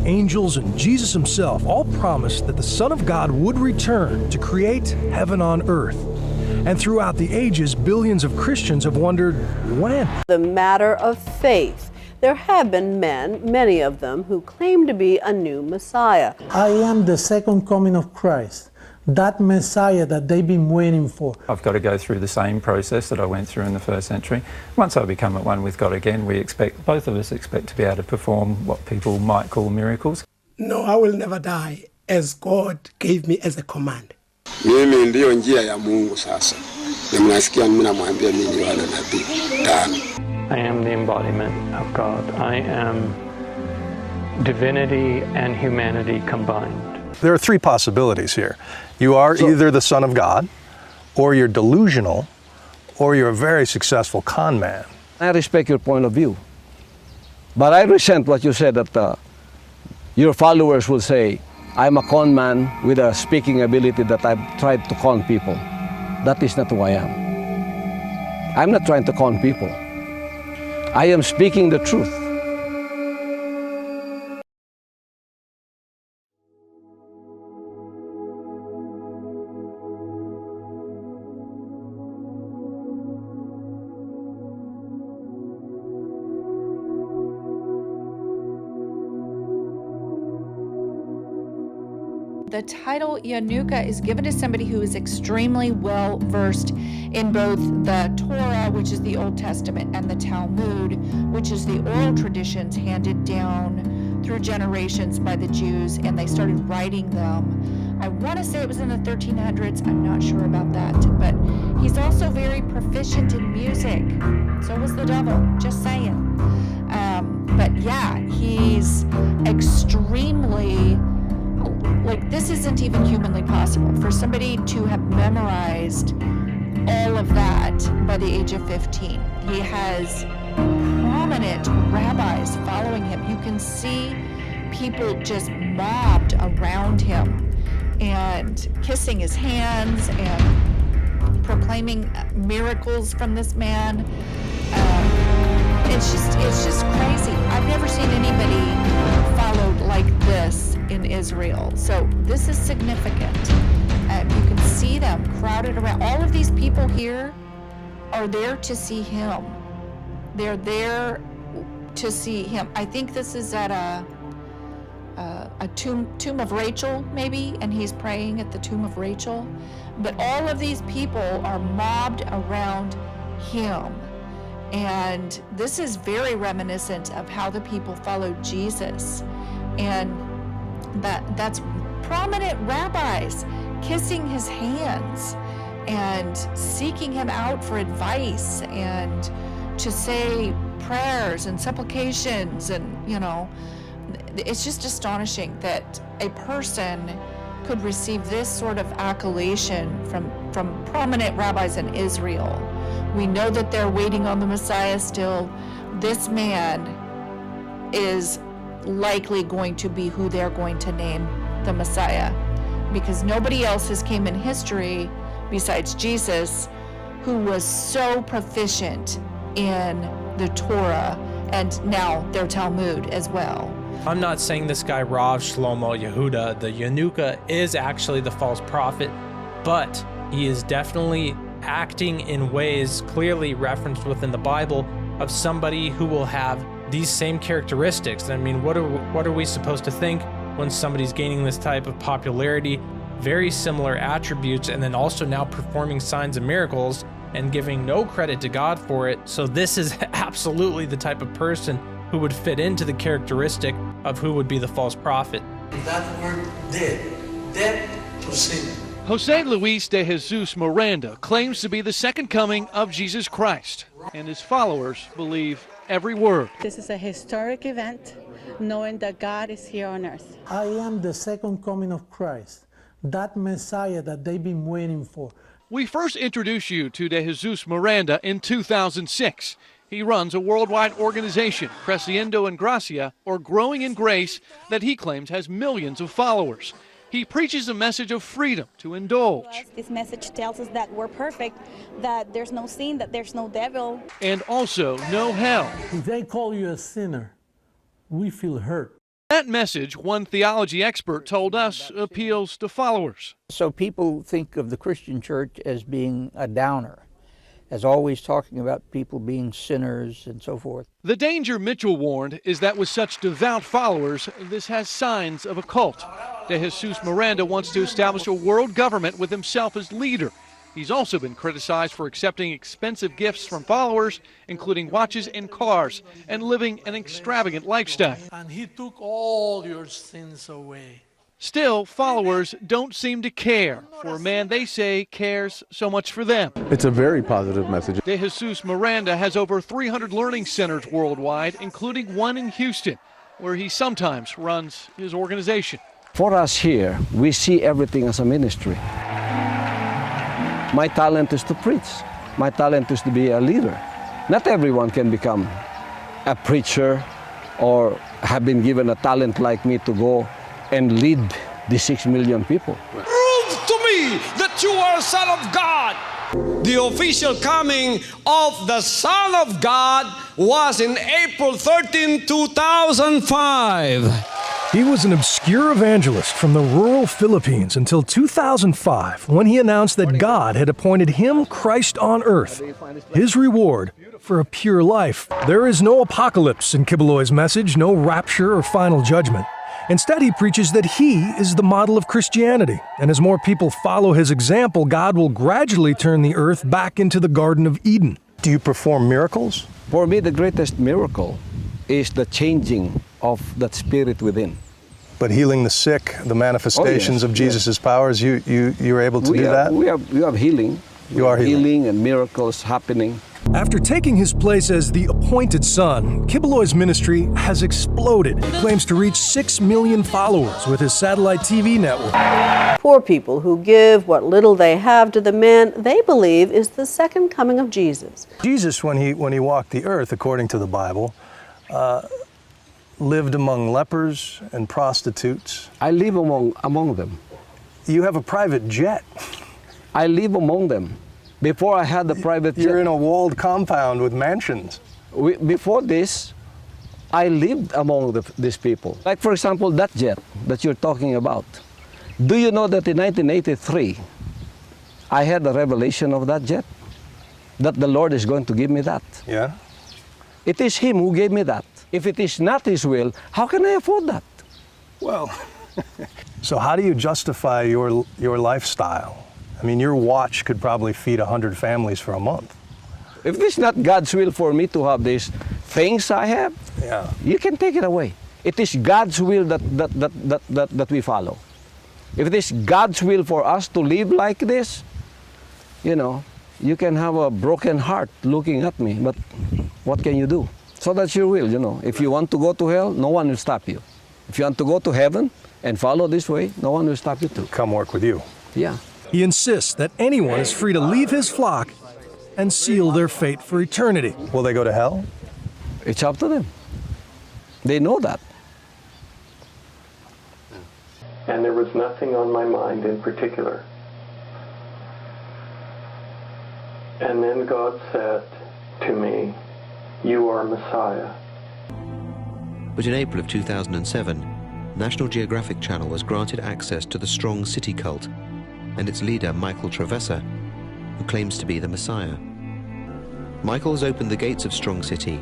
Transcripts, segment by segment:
angels, and Jesus himself all promised that the Son of God would return to create heaven on earth. And throughout the ages, billions of Christians have wondered, when? The matter of faith. There have been men, many of them, who claim to be a new Messiah. I am the second coming of Christ, that Messiah that they've been waiting for. I've got to go through the same process that I went through in the first century. Once I become at one with God again, both of us expect to be able to perform what people might call miracles. No, I will never die, as God gave me as a command. Mimi ndiyo njia ya Mungu sasa. Na mnasikia mimi namwambia ninyi wale nabii tano. I am the embodiment of God. I am divinity and humanity combined. There are three possibilities here. You are either the Son of God, or you're delusional, or you're a very successful con man. I respect your point of view, but I resent what you said that your followers will say, I'm a con man with a speaking ability that I've tried to con people. That is not who I am. I'm not trying to con people. I am speaking the truth. The title Yanuka is given to somebody who is extremely well versed in both the Torah, which is the Old Testament, and the Talmud, which is the oral traditions handed down through generations by the Jews, and they started writing them. I want to say it was in the 1300s. I'm not sure about that, but he's also very proficient in music. So was the devil, just saying. But yeah, he's extremely, like, this isn't even humanly possible for somebody to have memorized all of that by the age of 15. He has prominent rabbis following him. You can see people just mobbed around him and kissing his hands and proclaiming miracles from this man. It's just crazy. I've never seen anybody followed like this in Israel. So this is significant. You can see them crowded around. All of these people here are there to see him. They're there to see him. I think this is at a tomb of Rachel, maybe, and he's praying at the tomb of Rachel. But all of these people are mobbed around him. And this is very reminiscent of how the people followed Jesus. And that's prominent rabbis kissing his hands and seeking him out for advice and to say prayers and supplications. And, you know, it's just astonishing that a person could receive this sort of accolation from prominent rabbis in Israel. We know that they're waiting on the Messiah still. This man is likely going to be who they're going to name the Messiah, because nobody else has came in history besides Jesus who was so proficient in the Torah and now their Talmud as well. I'm not saying this guy Rav Shlomo Yehuda, the Yanuka, is actually the false prophet, but he is definitely acting in ways clearly referenced within the Bible of somebody who will have these same characteristics. I mean, what are we supposed to think when somebody's gaining this type of popularity, very similar attributes, and then also now performing signs and miracles and giving no credit to God for it? So this is absolutely the type of person who would fit into the characteristic of who would be the false prophet. That word dead to sin. Jose Luis de Jesus Miranda claims to be the second coming of Jesus Christ, and his followers believe every word. This is a historic event, knowing that God is here on earth. I am the second coming of Christ, that Messiah that they've been waiting for. We first introduced you to de Jesus Miranda in 2006. He runs a worldwide organization, Creciendo en Gracia, or Growing in Grace, that he claims has millions of followers. He preaches a message of freedom to indulge. This message tells us that we're perfect, that there's no sin, that there's no devil. And also no hell. If they call you a sinner, we feel hurt. That message, one theology expert told us, appeals to followers. So people think of the Christian church as being a downer, as always talking about people being sinners and so forth. The danger, Mitchell warned, is that with such devout followers, this has signs of a cult. De Jesus Miranda wants to establish a world government with himself as leader. He's also been criticized for accepting expensive gifts from followers, including watches and cars, and living an extravagant lifestyle. And he took all your sins away. Still, followers don't seem to care for a man they say cares so much for them. It's a very positive message. De Jesus Miranda has over 300 learning centers worldwide, including one in Houston, where he sometimes runs his organization. For us here, we see everything as a ministry. My talent is to preach. My talent is to be a leader. Not everyone can become a preacher or have been given a talent like me to go and lead the 6 million people. Prove to me that you are a son of God. The official coming of the Son of God was in April 13, 2005. He was an obscure evangelist from the rural Philippines until 2005, when he announced that God had appointed him Christ on earth, his reward for a pure life. There is no apocalypse in Kibuloy's message, no rapture or final judgment. Instead, he preaches that he is the model of Christianity, and as more people follow his example, God will gradually turn the earth back into the Garden of Eden. Do you perform miracles? For me, the greatest miracle is the changing of that spirit within. But healing the sick, the manifestations of Jesus' powers, you're able to do that? We have healing. You are healing and miracles happening. After taking his place as the appointed son, Kibuloy's ministry has exploded. He claims to reach 6 million followers with his satellite TV network. Poor people who give what little they have to the man they believe is the second coming of Jesus. Jesus, when he walked the earth, according to the Bible, lived among lepers and prostitutes. I live among them. You have a private jet. I live among them. Before I had the private jet. You're in a walled compound with mansions. Before this, I lived among these people. Like, for example, that jet that you're talking about. Do you know that in 1983, I had a revelation of that jet? That the Lord is going to give me that. Yeah? It is Him who gave me that. If it is not His will, how can I afford that? Well, so how do you justify your lifestyle? I mean, your watch could probably feed 100 families for a month. If it is not God's will for me to have these things I have, you can take it away. It is God's will that we follow. If it is God's will for us to live like this, you know, you can have a broken heart looking at me, but what can you do? So that's your will, you know. If you want to go to hell, no one will stop you. If you want to go to heaven and follow this way, no one will stop you too. Come work with you. Yeah. He insists that anyone is free to leave his flock and seal their fate for eternity. Will they go to hell? It's up to them. They know that. And there was nothing on my mind in particular. And then God said to me, "You are Messiah." But in April of 2007, National Geographic Channel was granted access to the Strong City cult and its leader, Michael Travessa, who claims to be the Messiah. Michael has opened the gates of Strong City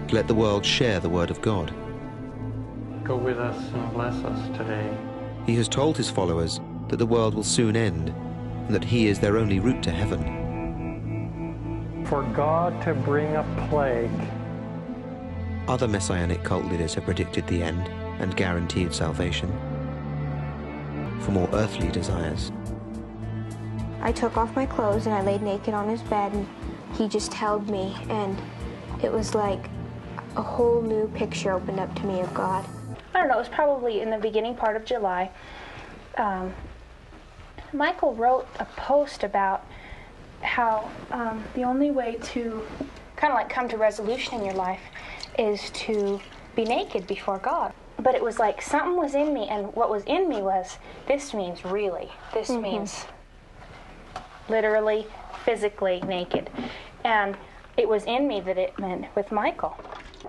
to let the world share the Word of God. Go with us and bless us today. He has told his followers that the world will soon end and that he is their only route to heaven. For God to bring a plague. Other messianic cult leaders have predicted the end and guaranteed salvation for more earthly desires. I took off my clothes and I laid naked on his bed, and he just held me, and it was like a whole new picture opened up to me of God. I don't know, it was probably in the beginning part of July. Michael wrote a post about how the only way to kind of like come to resolution in your life is to be naked before God. But it was like something was in me, and what was in me was, this means really. This means literally, physically naked. And it was in me that it meant with Michael.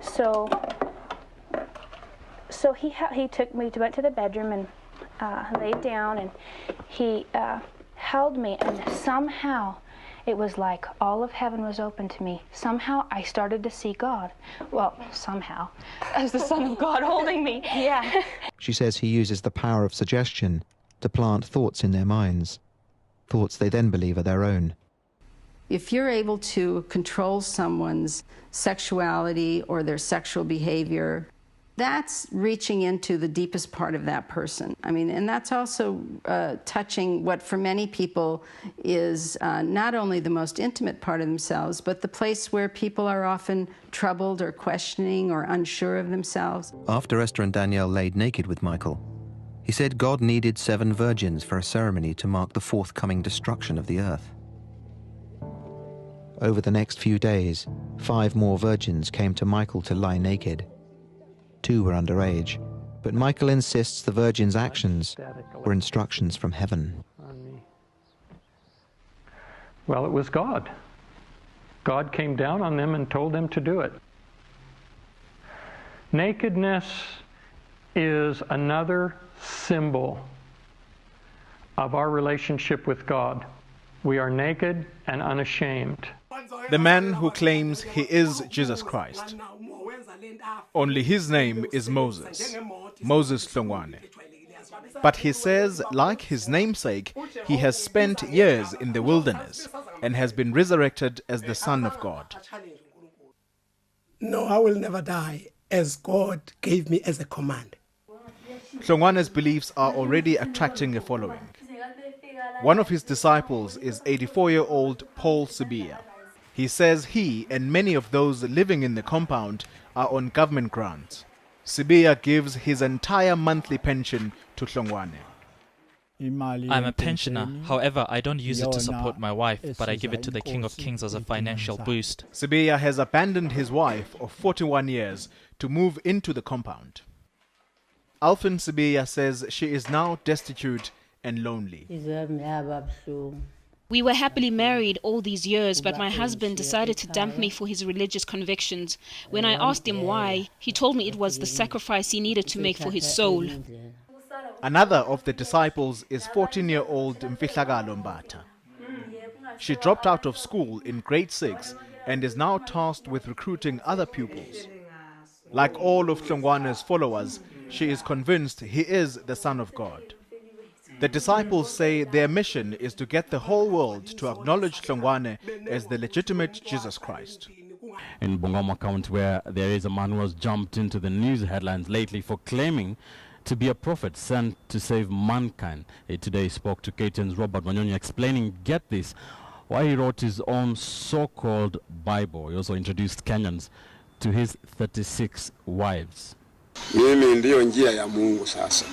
So So he took me, went to the bedroom and laid down, and he held me, and somehow it was like all of heaven was open to me. Somehow I started to see God. Well, somehow, as the Son of God holding me. Yeah. She says he uses the power of suggestion to plant thoughts in their minds, thoughts they then believe are their own. If you're able to control someone's sexuality or their sexual behavior, that's reaching into the deepest part of that person. I mean, and that's also touching what for many people is not only the most intimate part of themselves, but the place where people are often troubled or questioning or unsure of themselves. After Esther and Danielle laid naked with Michael, he said God needed 7 virgins for a ceremony to mark the forthcoming destruction of the earth. Over the next few days, 5 more virgins came to Michael to lie naked. 2 were underage, but Michael insists the virgins' actions were instructions from heaven. Well, it was God. God came down on them and told them to do it. Nakedness is another symbol of our relationship with God. We are naked and unashamed. The man who claims he is Jesus Christ. Only his name is Moses Hlongwane. But he says, like his namesake, he has spent years in the wilderness and has been resurrected as the Son of God. No, I will never die, as God gave me as a command. Hlongwane's beliefs are already attracting a following. One of his disciples is 84-year-old Paul Sibiya. He says he and many of those living in the compound are on government grants. Sibiya gives his entire monthly pension to Hlongwane. I'm a pensioner. However, I don't use it to support my wife, but I give it to the King of Kings as a financial boost. Sibiya has abandoned his wife of 41 years to move into the compound. Alfin Sibiya says she is now destitute and lonely. We were happily married all these years, but my husband decided to dump me for his religious convictions. When I asked him why, he told me it was the sacrifice he needed to make for his soul. Another of the disciples is 14-year-old Mfihlakalo Mbata. She dropped out of school in grade 6 and is now tasked with recruiting other pupils. Like all of Hlongwane's followers, she is convinced he is the Son of God. The disciples say their mission is to get the whole world to acknowledge Hlongwane as the legitimate Jesus Christ. In Bungoma County, where there is a man who has jumped into the news headlines lately for claiming to be a prophet sent to save mankind. He today spoke to KTN's Robert Wanyonyi explaining, get this, why he wrote his own so-called Bible. He also introduced Kenyans to his 36 wives. Mimi ndiyo njia ya Mungu sasa.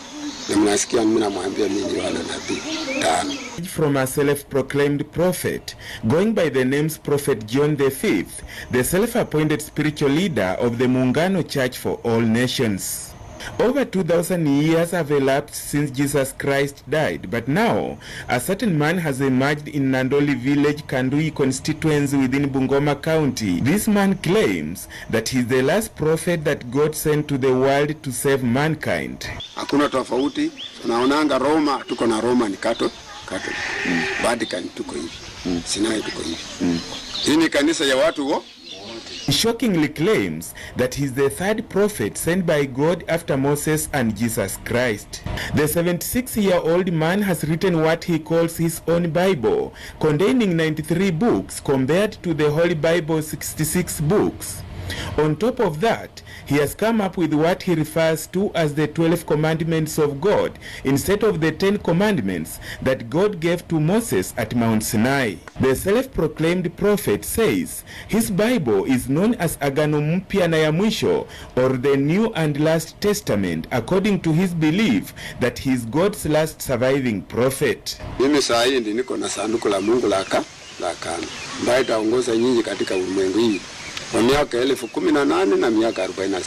Na mnasikia mimi namwambia mimi Yohana nabii. From a self-proclaimed prophet, going by the names Prophet John V, the self-appointed spiritual leader of the Muungano Church for All Nations. Over 2,000 years have elapsed since Jesus Christ died, but now a certain man has emerged in Nandoli village, Kandui constituency within Bungoma County. This man claims that he is the last prophet that God sent to the world to save mankind. Hakuna tofauti, tunaonanga Roma, tuko na Roma ni Catholic. Vatican tuko hivi. Sinai tuko hivi. Hii ni kanisa ya watu wo. He shockingly claims that he is the 3rd prophet sent by God after Moses and Jesus Christ. The 76-year-old man has written what he calls his own Bible, containing 93 books compared to the Holy Bible's 66 books. On top of that, he has come up with what he refers to as the 12 commandments of God instead of the 10 commandments that God gave to Moses at Mount Sinai. The self-proclaimed prophet says his Bible is known as Agano Mpya na ya Mwisho, or the New and Last Testament, according to his belief that he is God's last surviving prophet. Mimi saa hii niko na sanduku la Mungu la kano ambayo itaongoza nyinyi katika ulimwengu hii.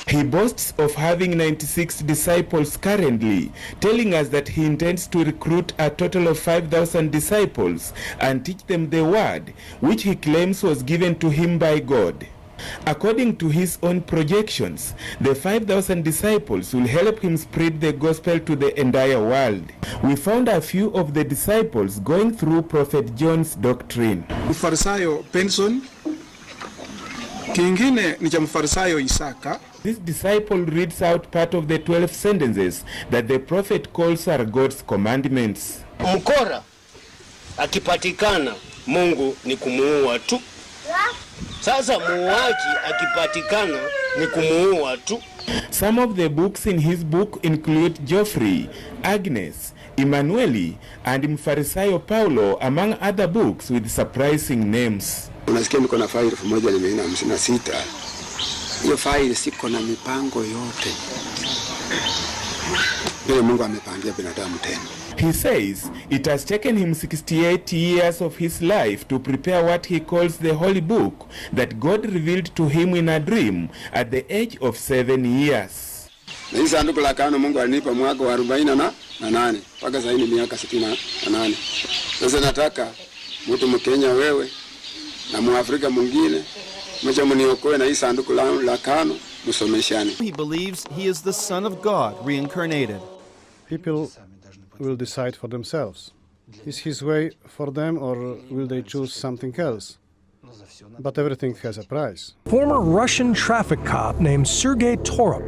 He boasts of having 96 disciples currently, telling us that he intends to recruit a total of 5,000 disciples and teach them the word, which he claims was given to him by God. According to his own projections, the 5,000 disciples will help him spread the gospel to the entire world. We found a few of the disciples going through Prophet John's doctrine. Mfarisayo Benson, kingine ni cha Mfarisayo Isaka. This disciple reads out part of the 12 sentences that the prophet calls are God's commandments. Mkora akipatikana, Mungu ni kumuua tu. Sasa muuaji akipatikana ni kumuua tu. Some of the books in his book include Geoffrey, Agnes, Emanueli, and Mfarisayo Paulo, among other books with surprising names. Unasikia niko na faili 1456. Hiyo faili siko na mipango yote. Ile Mungu amepangia binadamu tena. He says it has taken him 68 years of his life to prepare what he calls the Holy Book that God revealed to him in a dream at the age of 7 years. Na hii sanduku la agano Mungu alinipa mwaka wa 48 mpaka sasa ni miaka 68. Sasa nataka mtu Mkenya wewe na Mwafrika mwingine mmoja mniokoe na hii sanduku la agano msomeshane. He believes he is the Son of God reincarnated. People will decide for themselves. Is his way for them, or will they choose something else? But everything has a price. Former Russian traffic cop named Sergei Torop.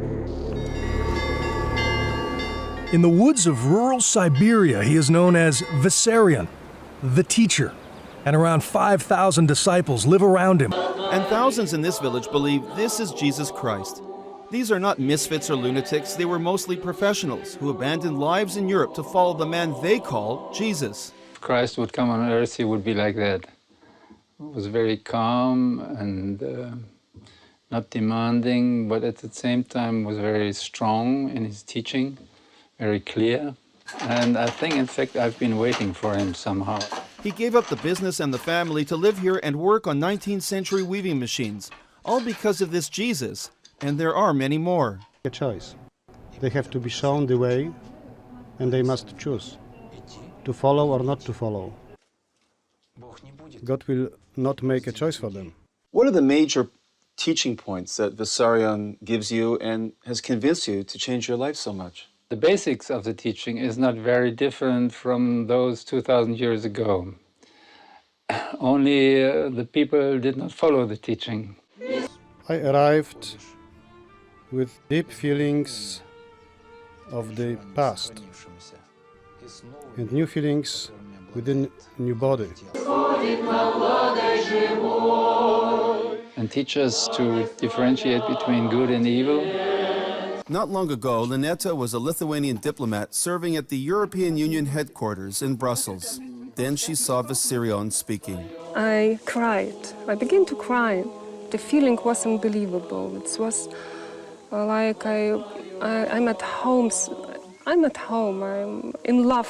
In the woods of rural Siberia, he is known as Vissarion, the teacher, and around 5,000 disciples live around him. And thousands in this village believe this is Jesus Christ. These are not misfits or lunatics, they were mostly professionals who abandoned lives in Europe to follow the man they call Jesus. If Christ would come on earth, he would be like that. He was very calm and not demanding, but at the same time was very strong in his teaching, very clear. And I think, in fact, I've been waiting for him somehow. He gave up the business and the family to live here and work on 19th century weaving machines, all because of this Jesus. And there are many more. A choice. They have to be shown the way, and they must choose to follow or not to follow. God will not make a choice for them. What are the major teaching points that Vissarion gives you and has convinced you to change your life so much? The basics of the teaching is not very different from those 2,000 years ago. Only the people did not follow the teaching. I arrived with deep feelings of the past and new feelings within new body. And teach us to differentiate between good and evil. Not long ago, Lineta was a Lithuanian diplomat serving at the European Union headquarters in Brussels. Then she saw Vissarion speaking. I cried. I began to cry. The feeling was unbelievable. It was like I'm at home. I'm at home. I'm in love.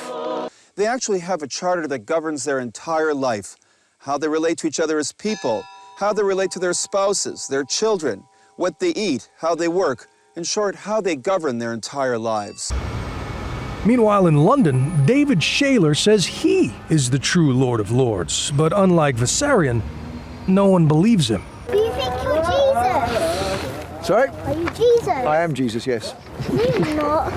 They actually have a charter that governs their entire life. How they relate to each other as people, how they relate to their spouses, their children, what they eat, how they work. In short, how they govern their entire lives. Meanwhile, in London, David Shaler says he is the true Lord of Lords. But unlike Vissarion, no one believes him. Do you think you're Jesus? Sorry? Are you Jesus? I am Jesus, yes. No, you're not.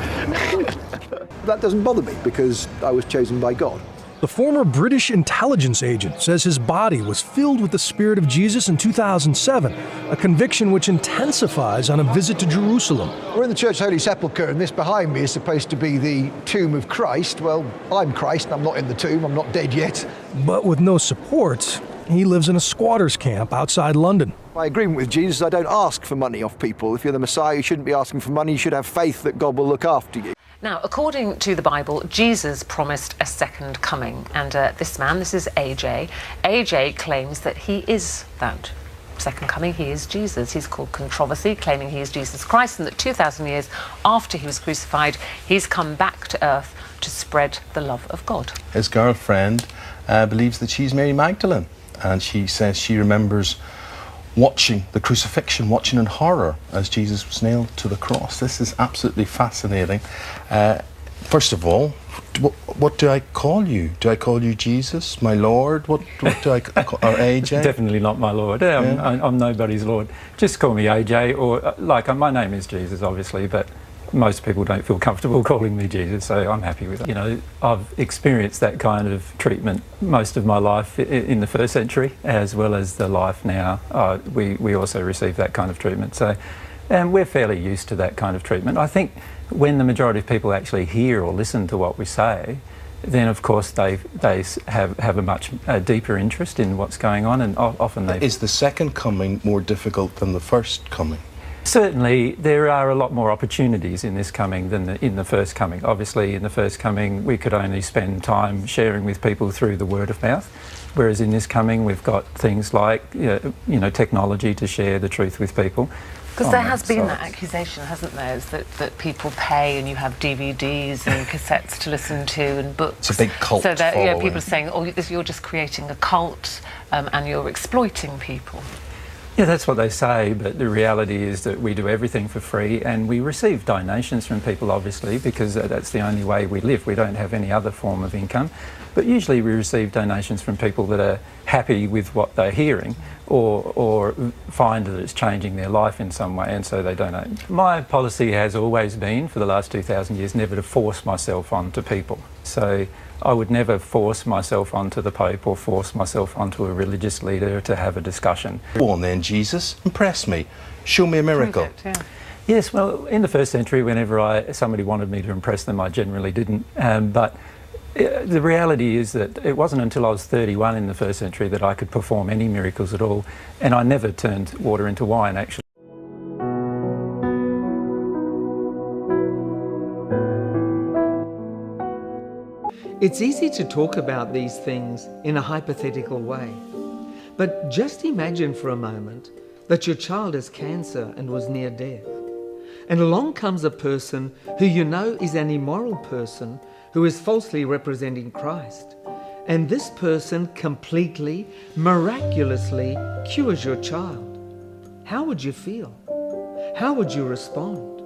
That doesn't bother me because I was chosen by God. The former British intelligence agent says his body was filled with the Spirit of Jesus in 2007, a conviction which intensifies on a visit to Jerusalem. We're in the Church Holy Sepulchre, and this behind me is supposed to be the tomb of Christ. Well, I'm Christ, and I'm not in the tomb, I'm not dead yet. But with no support, he lives in a squatters' camp outside London. My agreement with Jesus, I don't ask for money off people. If you're the Messiah, you shouldn't be asking for money, you should have faith that God will look after you. Now, according to the Bible, Jesus promised a second coming. And this is AJ. AJ claims that he is that second coming. He is Jesus. He's called Controversy, claiming he is Jesus Christ, and that 2,000 years after he was crucified, he's come back to earth to spread the love of God. His girlfriend believes that she's Mary Magdalene, and she says she remembers watching the crucifixion, watching in horror as Jesus was nailed to the cross. This is absolutely fascinating. First of all, What do I call you? Do I call you Jesus, my Lord? What do I call, or AJ? Definitely not my Lord. I'm nobody's Lord. Just call me AJ, or my name is Jesus, obviously, but most people don't feel comfortable calling me Jesus, so I'm happy with it. You know, I've experienced that kind of treatment most of my life in the first century, as well as the life now. We also receive that kind of treatment. So, and we're fairly used to that kind of treatment. I think when the majority of people actually hear or listen to what we say, then of course they have a much deeper interest in what's going on, and often they... Is the second coming more difficult than the first coming? Certainly there are a lot more opportunities in this coming than in the first coming. Obviously in the first coming we could only spend time sharing with people through the word of mouth, whereas in this coming we've got things like technology to share the truth with people. Because there has been that accusation, hasn't there, is that people pay and you have DVDs and cassettes to listen to and books. It's a big cult So that following. people are saying, oh, you're just creating a cult and you're exploiting people. Yeah, that's what they say, but the reality is that we do everything for free, and we receive donations from people, obviously, because that's the only way we live. We don't have any other form of income. But usually we receive donations from people that are happy with what they're hearing, or find that it's changing their life in some way, and so they donate. My policy has always been, for the last 2,000 years, never to force myself onto people. So I would never force myself onto the Pope or force myself onto a religious leader to have a discussion. Go on then, Jesus, impress me. Show me a miracle. Yes, well, in the first century, whenever somebody wanted me to impress them, I generally didn't. But the reality is that it wasn't until I was 31 in the first century that I could perform any miracles at all, and I never turned water into wine, actually. It's easy to talk about these things in a hypothetical way, but just imagine for a moment that your child has cancer and was near death, and along comes a person who you know is an immoral person who is falsely representing Christ, and this person completely, miraculously cures your child. How would you feel? How would you respond?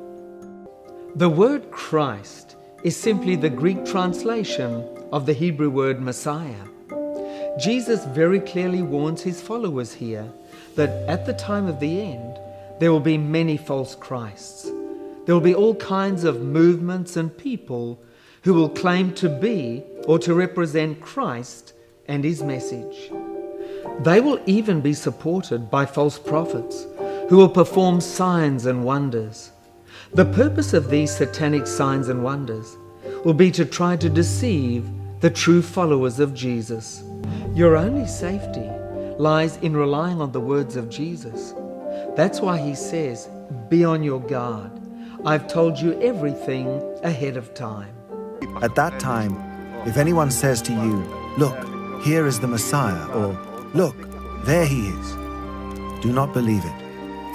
The word Christ is simply the Greek translation of the Hebrew word Messiah. Jesus very clearly warns his followers here that at the time of the end, there will be many false Christs. There will be all kinds of movements and people who will claim to be or to represent Christ and his message. They will even be supported by false prophets who will perform signs and wonders. The purpose of these satanic signs and wonders will be to try to deceive the true followers of Jesus. Your only safety lies in relying on the words of Jesus. That's why he says, be on your guard. I've told you everything ahead of time. At that time, if anyone says to you, look, here is the Messiah, or look, there he is, do not believe it.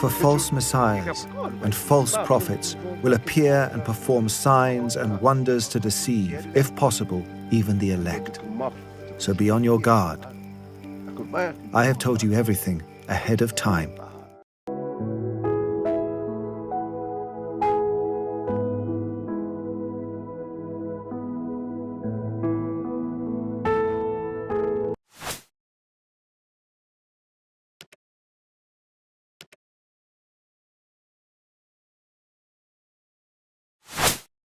For false messiahs and false prophets will appear and perform signs and wonders to deceive, if possible, even the elect. So be on your guard. I have told you everything ahead of time.